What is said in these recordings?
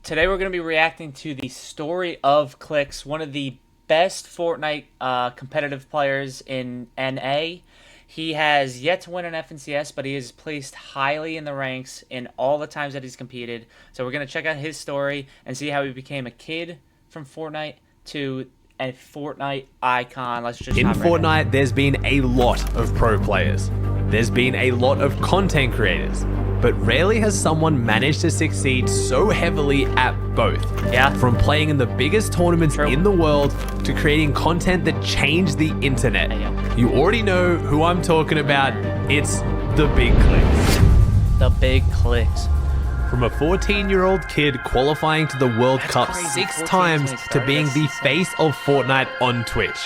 Today we're going to be reacting to the Story of Clix, one of the best Fortnite competitive players in NA. He has yet to win an FNCS, but he is placed highly in the ranks in all the times that he's competed. So we're going to check out his story and see how he became a kid from Fortnite to a Fortnite icon. Let's just in Fortnite, there's been a lot of pro players. There's been a lot of content creators. But rarely has someone managed to succeed so heavily at both. Yeah. From playing in the biggest tournaments in the world to creating content that changed the internet. You already know who I'm talking about. It's the Big Clix. The Big Clix. From a 14-year-old kid qualifying to the World Cup 6 times to being the face of Fortnite on Twitch.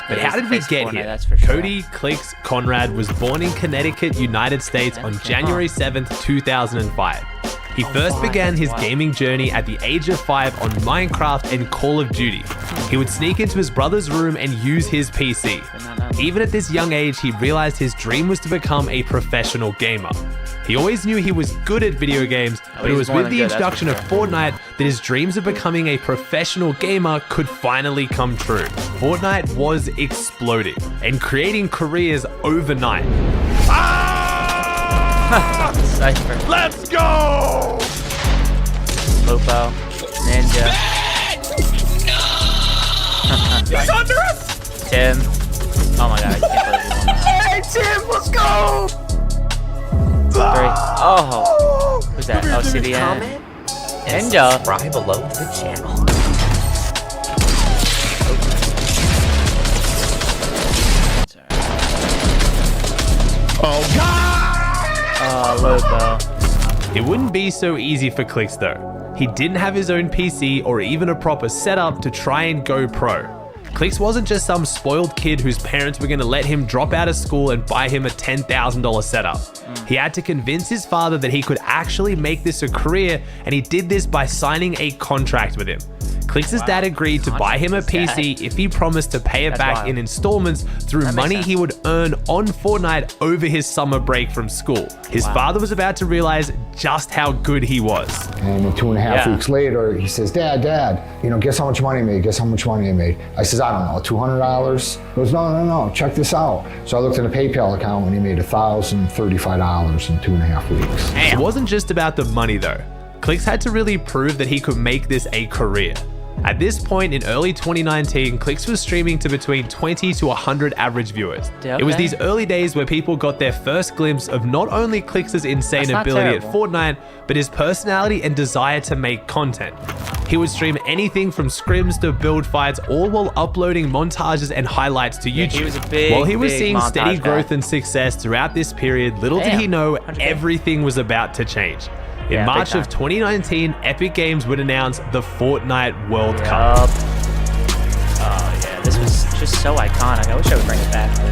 But how did we get here? Cody Clix Conrad was born in Connecticut, United States on January 7th, 2005. He first began his gaming journey at the age of 5 on Minecraft and Call of Duty. He would sneak into his brother's room and use his PC. Even at this young age, he realized his dream was to become a professional gamer. He always knew he was good at video games, but it was with the introduction of Fortnite that his dreams of becoming a professional gamer could finally come true. Fortnite was exploding and creating careers overnight. Cypher. Let's go! Lupo. Ninja. He's under us! Tim. Oh my god, I can't believe he won. Hey Tim, let's go! 3. Oh. Who's that? Oh, CDN. Ninja. Subscribe below the channel. Oh god! Lupo. It wouldn't be so easy for Clix though. He didn't have his own PC or even a proper setup to try and go pro. Clix wasn't just some spoiled kid whose parents were going to let him drop out of school and buy him a $10,000 setup. He had to convince his father that he could actually make this a career, and he did this by signing a contract with him. Clix's dad agreed to buy him a PC if he promised to pay it back in installments through money he would earn on Fortnite over his summer break from school. His father was about to realize just how good he was. And 2.5 weeks later, he says, Dad, you know, guess how much money I made? Guess how much money I made? I says, I don't know, $200? He goes, no, check this out. So I looked at a PayPal account and he made $1,035 in 2.5 weeks. It wasn't just about the money though. Clix had to really prove that he could make this a career. At this point in early 2019, Clix was streaming to between 20 to 100 average viewers. It was these early days where people got their first glimpse of not only Clix's insane ability at Fortnite, but his personality and desire to make content. He would stream anything from scrims to build fights, all while uploading montages and highlights to YouTube. He was a big, while he was seeing steady guy. growth and success throughout this period, little did he know everything was about to change. In March of 2019, Epic Games would announce the Fortnite World Cup. Oh yeah, this was just so iconic. I wish I would bring it back. I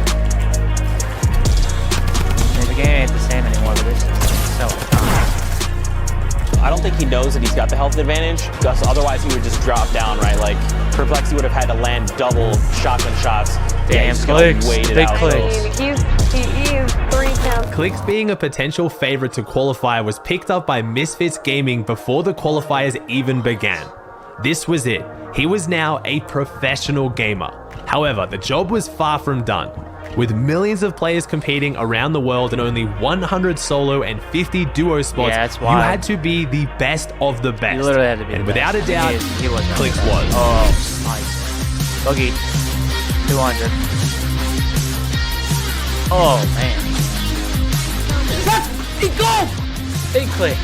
mean, the game ain't the same anymore, but this is so iconic. I don't think he knows that he's got the health advantage, because otherwise he would just drop down, right? Like, Perplexity would have had to land double shotgun shots. Damn, Clix. Big Clix. He is 3 counts. Clix, being a potential favorite to qualify, was picked up by Misfits Gaming before the qualifiers even began. This was it. He was now a professional gamer. However, the job was far from done. With millions of players competing around the world and only 100 solo and 50 duo spots, you had to be the best of the best. You literally had to be and without a doubt, he was Clix was. Oh, nice. Boogie. 200. Oh, man. Let's go! Big Clix.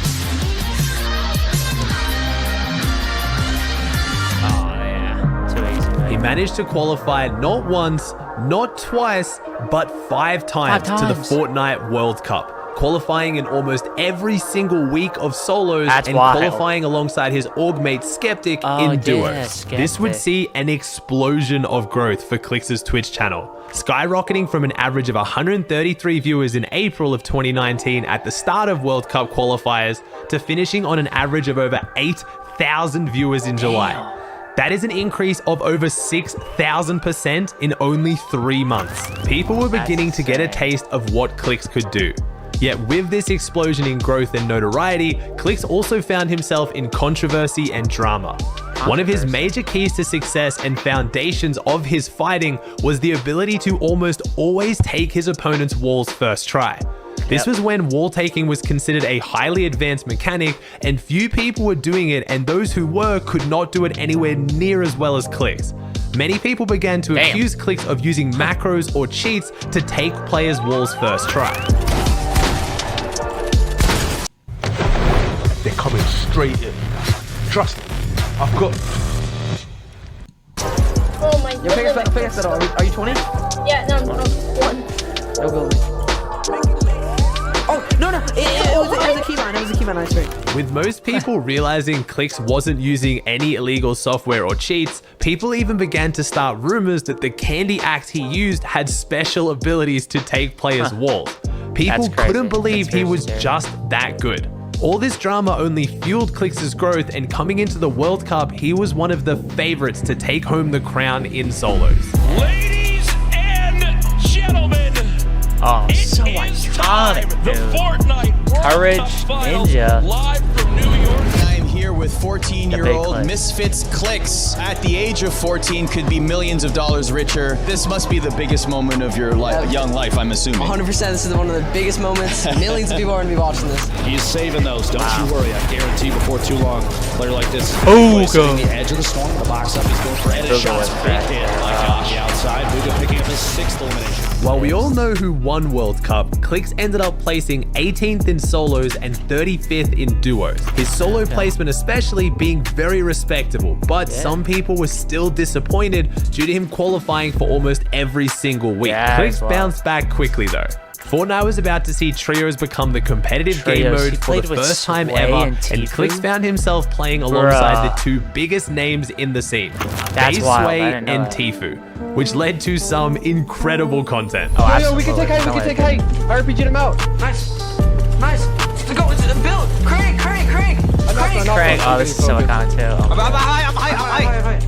Oh, yeah. Too easy, man. He managed to qualify not once, not twice, but 5 times to the Fortnite World Cup, qualifying in almost every single week of solos qualifying alongside his org mate Skeptic in duos. This would see an explosion of growth for Clix's Twitch channel, skyrocketing from an average of 133 viewers in April of 2019 at the start of World Cup qualifiers to finishing on an average of over 8,000 viewers in July. That is an increase of over 6,000% in only 3 months. People were beginning to get a taste of what Clix could do. Yet with this explosion in growth and notoriety, Clix also found himself in controversy and drama. One of his major keys to success and foundations of his fighting was the ability to almost always take his opponent's walls first try. This was when wall taking was considered a highly advanced mechanic, and few people were doing it, and those who were could not do it anywhere near as well as Clix. Many people began to accuse Clix of using macros or cheats to take players' walls first try. They're coming straight in. Trust me, I've got... Oh my god. Are you 20? Yeah, no, I'm 1. No building. Oh, no, it was a keyline. It was a keyline, I swear. With most people realizing Clix wasn't using any illegal software or cheats, people even began to start rumors that the candy axe he used had special abilities to take players' walls. People couldn't believe he was just that good. All this drama only fueled Clix's growth, and coming into the World Cup, he was one of the favorites to take home the crown in solos. Ladies and gentlemen, Oh, so time. The Fortnite World Courage Cup Finals, Ninja. live from New York. I'm here with 14-year-old Misfits Clix. At the age of 14, could be millions of dollars richer. This must be the biggest moment of your young life, I'm assuming. 100%, this is one of the biggest moments. Millions of people are going to be watching this. He's saving those, don't you worry. I guarantee before too long, a player like this is God. the edge of the storm, the box up, he's going for edit shots, big hit, on the outside, Muga picking up his 6th elimination. While we all know who won World Cup, Clix ended up placing 18th in solos and 35th in duos. His solo placement especially being very respectable, but some people were still disappointed due to him qualifying for almost every single week. Clix bounced back quickly though. Fortnite was about to see trios become the competitive game mode for the first time ever, and Clix found himself playing alongside the two biggest names in the scene, Sway and Tfue, which led to some incredible content. Oh, yo, we can take height, I RPG'd him out. Nice. Let's go, Bill, Craig. Craig, oh, this is so iconic too. I'm high.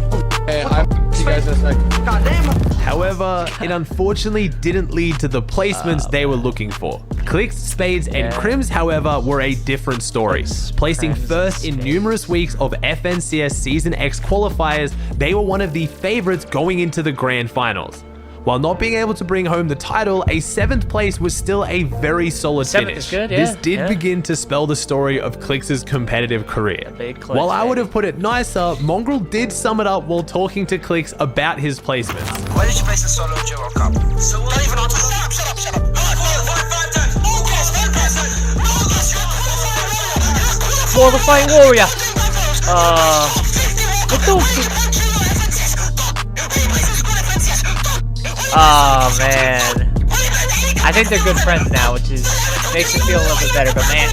Hey, I'm you guys in a sec. God damn. However, it unfortunately didn't lead to the placements they were looking for. Clix, Spades, and Crims, however, were a different story. Placing first in numerous weeks of FNCS Season X qualifiers, they were one of the favorites going into the grand finals. While not being able to bring home the title, a 7th place was still a very solid finish. This did begin to spell the story of Clix's competitive career. While I would have put it nicer, Mongrel did sum it up while talking to Clix about his placements. Why did you place in solo duo World Cup? So we'll even on shut up. For the Fighting Warrior. What the? Oh man, I think they're good friends now, which makes it feel a little bit better. But man,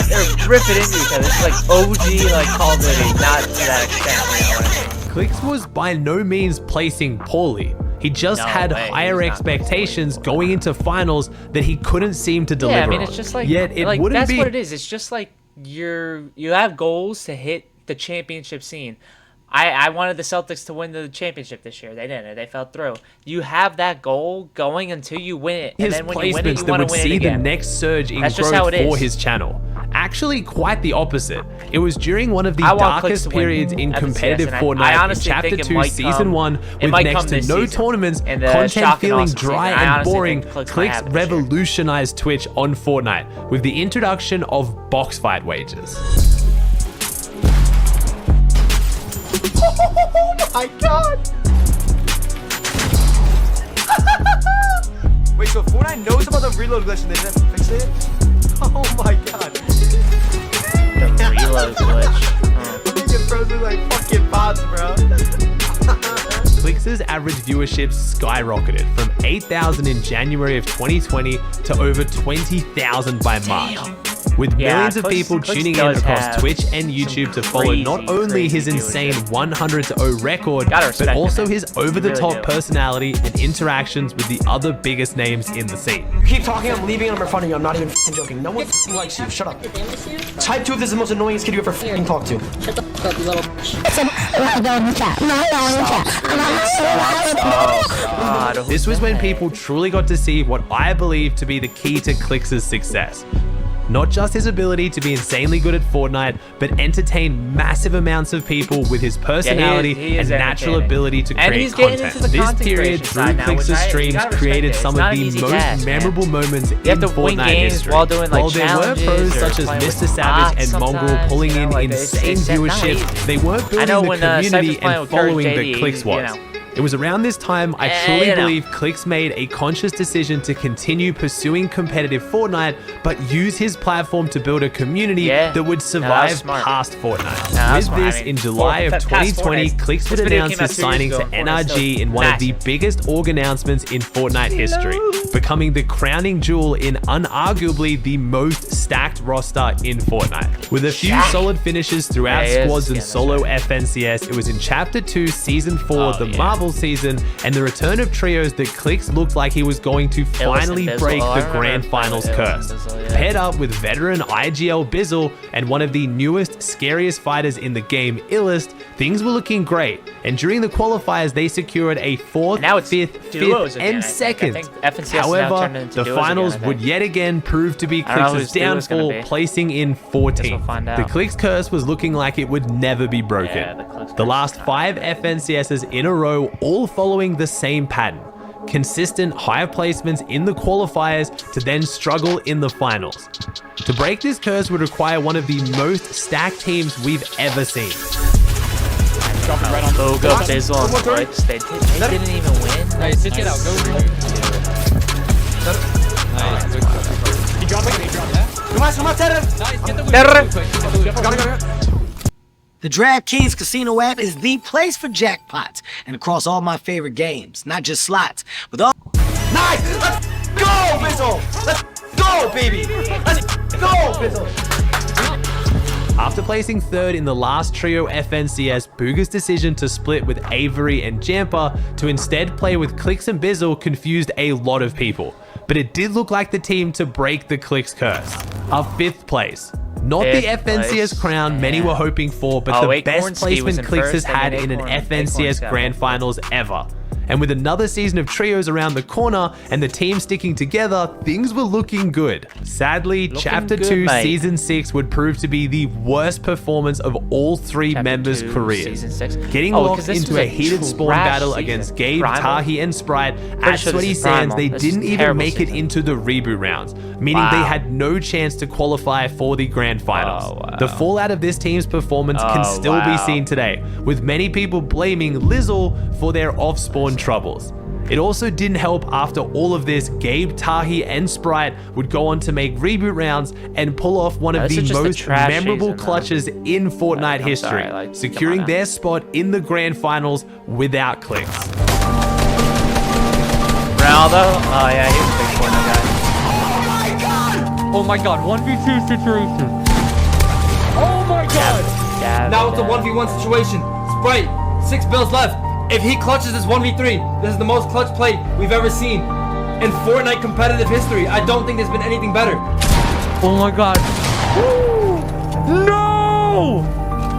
they're ripping into each other. It's like OG, like Call of Duty, not to that extent. You know what I mean? Clix was by no means placing poorly. He just had higher expectations going into finals that he couldn't seem to deliver. Yeah, I mean, it's just like, that's what it is. It's just like you have goals to hit the championship scene. I wanted the Celtics to win the championship this year. They didn't. They fell through. You have that goal going until you win it, and then when you win it, you want to win it again. The next surge in growth for his channel. Actually, quite the opposite. It was during one of the darkest periods in competitive Fortnite in Chapter 2, Season 1, with next to no tournaments, content feeling dry and boring. Clix revolutionized Twitch on Fortnite with the introduction of box fight wagers. Oh my god! Wait, so Fortnite knows about the reload glitch and they didn't fix it? Oh my god. The reload glitch. I'm making frozen like fucking bots, bro. Clix's average viewership skyrocketed from 8,000 in January of 2020 to over 20,000 by March. with millions of people Clix tuning in does across have Twitch and YouTube to follow not only his insane 100-0 record, but also his over-the-top personality and interactions with the other biggest names in the scene. You keep talking, I'm leaving and I'm in front of you. I'm not even joking. No one likes you. Shut up. Type 2 if this is the most annoyingest kid you ever talked to. Shut the fuck up, you little This was when people truly got to see what I believe to be the key to Clix's success. Not just his ability to be insanely good at Fortnite, but entertain massive amounts of people with his personality he is and natural ability to And create he's getting content. into the This content period creation through side now, Clix's which streams you gotta created respect it. some It's of not an the easy most task, memorable moments in have to win Fortnite games history. while doing, like, While there were challenges pros or such as playing with Mr. Savage and bots Mongrel sometimes, pulling you know, in like, insane it's not viewership, easy. they weren't building know the when, community Cypher's playing and with Courage following JD, that Clix you was. know. It was around this time I truly you know. believe Clix made a conscious decision to continue pursuing competitive Fortnite, but use his platform to build a community that would survive past Fortnite. With this, in July of 2020, Clix would announce his signing to NRG in one of the biggest org announcements in Fortnite history, becoming the crowning jewel in unarguably the most stacked roster in Fortnite. With a few solid finishes throughout squads and solo FNCS, it was in Chapter 2, Season 4, the Marvel season, and the return of trios that Clix looked like he was going to finally break the Grand Finals curse. Paired up with veteran IGL Bizzle and one of the newest, scariest fighters in the game, Illest, things were looking great, and during the qualifiers they secured a 4th, 5th, and 2nd. However, the finals would yet again prove to be Clix's downfall, placing in 14th. The Clix curse was looking like it would never be broken. The last 5 FNCSs in a row, all following the same pattern. Consistent high placements in the qualifiers to then struggle in the finals. To break this curse would require one of the most stacked teams we've ever seen. Bogo, Bizzle, and Clix, they didn't even win. Nice, sit it out, go over here. Nice. He dropped it, he dropped that. Nice, get the win. The DraftKings Casino app is the place for jackpots and across all my favorite games, not just slots. With all Nice! Let's go, Bizzle! Let's go, baby! Let's go, Bizzle! After placing 3rd in the last trio FNCS, Booga's decision to split with Avery and Jampa to instead play with Clix and Bizzle confused a lot of people. But it did look like the team to break the Clix curse. Our 5th place. Not the FNCS crown many were hoping for, but the best placement Clix has had in an FNCS Grand Finals ever. And with another season of trios around the corner and the team sticking together, things were looking good. Sadly, Chapter 2, Season 6 would prove to be the worst performance of all 3 members' careers. Getting locked into a heated spawn battle against Gabe, Tahi, and Sprite at Sweaty Sands, they didn't even make it into the reboot rounds, meaning they had no chance to qualify for the Grand Finals. The fallout of this team's performance can still be seen today, with many people blaming Lizzle for their off-spawn troubles. It also didn't help after all of this, Gabe, Tahi, and Sprite would go on to make reboot rounds and pull off one of the most memorable clutches in Fortnite history, securing their spot in the Grand Finals without Clix. Ronaldo? Oh yeah, he was a big Fortnite guy. Oh my god, 1v2 situation. Oh my god! Now it's a 1v1 situation. Sprite, 6 bills left. If he clutches this 1v3, this is the most clutch play we've ever seen in Fortnite competitive history. I don't think there's been anything better. Oh my god. No!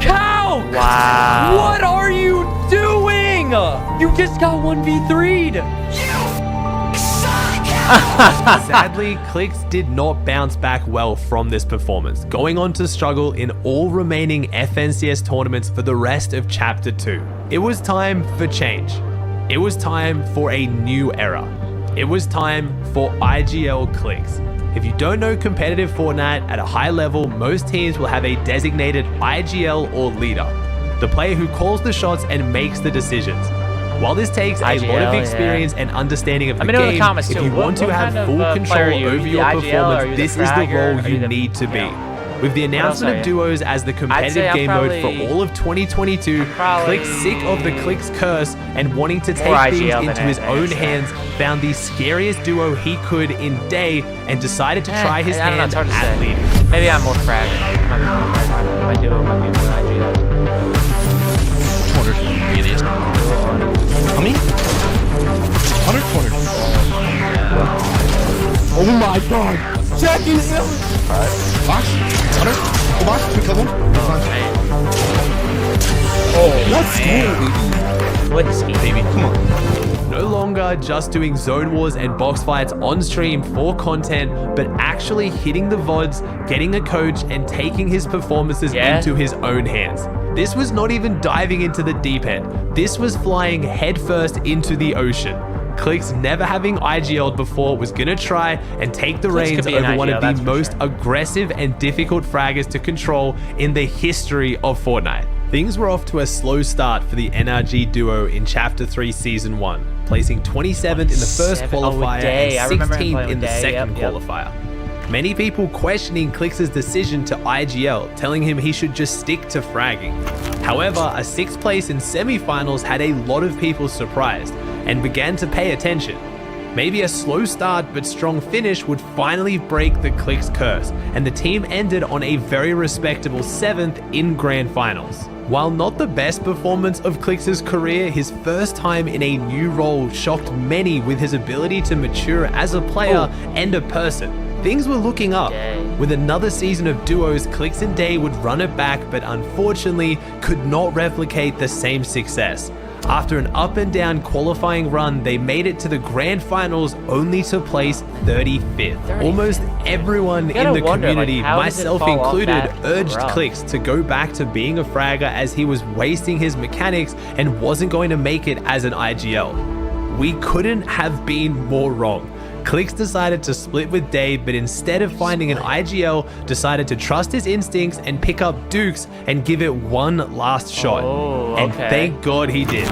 Cow! Wow. What are you doing? You just got 1v3'd. Sadly, Clix did not bounce back well from this performance, going on to struggle in all remaining FNCS tournaments for the rest of Chapter 2. It was time for change. It was time for a new era. It was time for IGL Clix. If you don't know competitive Fortnite at a high level, most teams will have a designated IGL or leader, the player who calls the shots and makes the decisions. While this takes a lot of experience and understanding of the game, if you want to have full control over your performance, this is the role you need to be. With the announcement of duos as the competitive game mode for all of 2022, Clix, sick of the Clix curse and wanting to take things into his own hands, found the scariest duo he could in Day and decided to try his hand at leading. Maybe I'm more frag. My duo might be more IGL. 200. How many? 100, 200. Oh my god! Jacking him! Alright. Box. 100. Full box. Quick kill one. Oh, let's go, baby. Baby, come on. No longer just doing zone wars and box fights on stream for content, but actually hitting the VODs, getting a coach, and taking his performances into his own hands. This was not even diving into the deep end. This was flying headfirst into the ocean. Clix, never having IGL'd before, was gonna try and take the reins over one of the most aggressive and difficult fraggers to control in the history of Fortnite. Things were off to a slow start for the NRG duo in Chapter 3 Season 1, placing 27th in the first qualifier and 16th in the second qualifier. Many people questioning Clix's decision to IGL, telling him he should just stick to fragging. However, a 6th place in semi-finals had a lot of people surprised and began to pay attention. Maybe a slow start but strong finish would finally break the Clix curse, and the team ended on a very respectable 7th in Grand Finals. While not the best performance of Clix's career, his first time in a new role shocked many with his ability to mature as a player and a person. Things were looking up. With another season of duos, Clix and Day would run it back, but unfortunately could not replicate the same success. After an up and down qualifying run, they made it to the grand finals only to place 35th. Almost everyone in the community, myself included, urged Clix to go back to being a fragger as he was wasting his mechanics and wasn't going to make it as an IGL. We couldn't have been more wrong. Clix decided to split with Day, but instead of finding an IGL, decided to trust his instincts and pick up Dukes and give it one last shot. And thank God he did.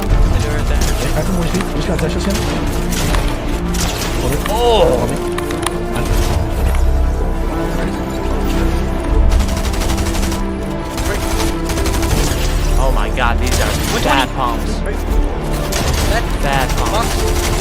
Oh my god, these are bad pumps. Bad pumps.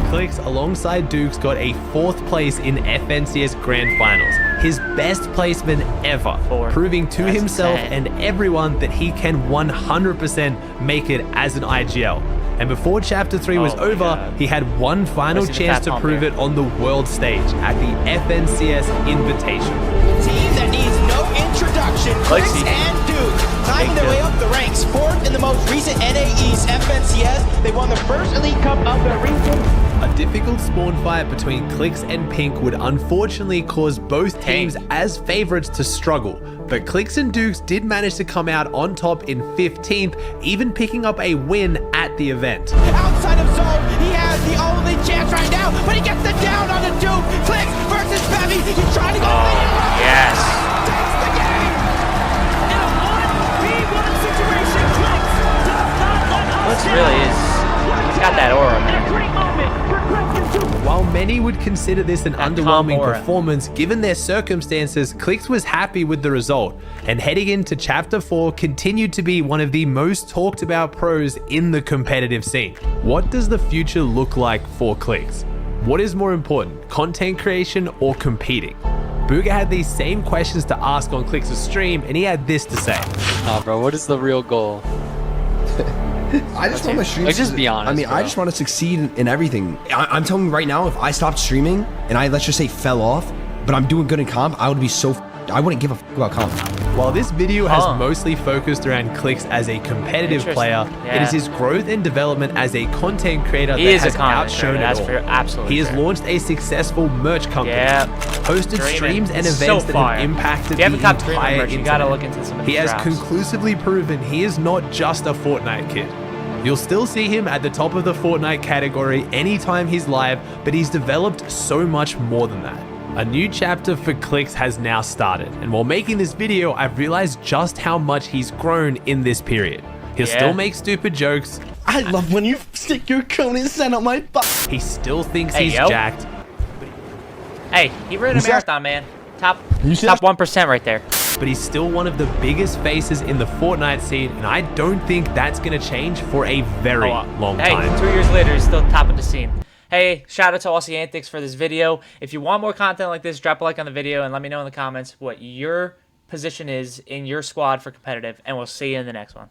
Clix, alongside Dukes, got a 4th place in FNCS Grand Finals, his best placement ever, proving to himself and everyone that he can 100% make it as an IGL. And before Chapter 3 was over, he had one final chance to prove it on the world stage at the FNCS Invitational. Team that needs no introduction, Clix and Duke, climbing their way up the ranks, 4th in the most recent NA East FNCS. They won the first Elite Cup of their region. A difficult spawn fight between Clix and Pink would unfortunately cause both teams as favorites to struggle, but Clix and Dukes did manage to come out on top in 15th, even picking up a win at the event. Outside of zone, he has the only chance right now, but he gets the down on the Duke. Clix versus Bevy, he's trying to go for the yes. Takes the game. In a 1v1 situation, Clix does not let us down. Really is. He's got that aura, man. While many would consider this an underwhelming performance, given their circumstances, Clix was happy with the result, and heading into Chapter 4 continued to be one of the most talked about pros in the competitive scene. What does the future look like for Clix? What is more important, content creation or competing? Booga had these same questions to ask on Clix's stream, and he had this to say. Nah, bro, what is the real goal? I just want my stream. Just be honest. I mean, I just want to succeed in everything. I'm telling you right now, if I stopped streaming and I, let's just say, fell off, but I'm doing good in comp, I would be so. I wouldn't give a about comp. While this video has mostly focused around Clix as a competitive player, it is his growth and development as a content creator that has outshone it all. Absolutely he has launched a successful merch company, hosted streams and events that have impacted the entire internet. He has conclusively proven he is not just a Fortnite kid. You'll still see him at the top of the Fortnite category anytime he's live, but he's developed so much more than that. A new chapter for Clix has now started, and while making this video, I've realized just how much he's grown in this period. He'll still make stupid jokes. I love when you stick your cone inside of my butt. He still thinks he's jacked. Hey, he ran a marathon, man. top 1% right there. But he's still one of the biggest faces in the Fortnite scene, and I don't think that's going to change for a very long time. Hey, 2 years later, he's still top of the scene. Hey, shout out to Aussie Antics for this video. If you want more content like this, drop a like on the video and let me know in the comments what your position is in your squad for competitive, and we'll see you in the next one.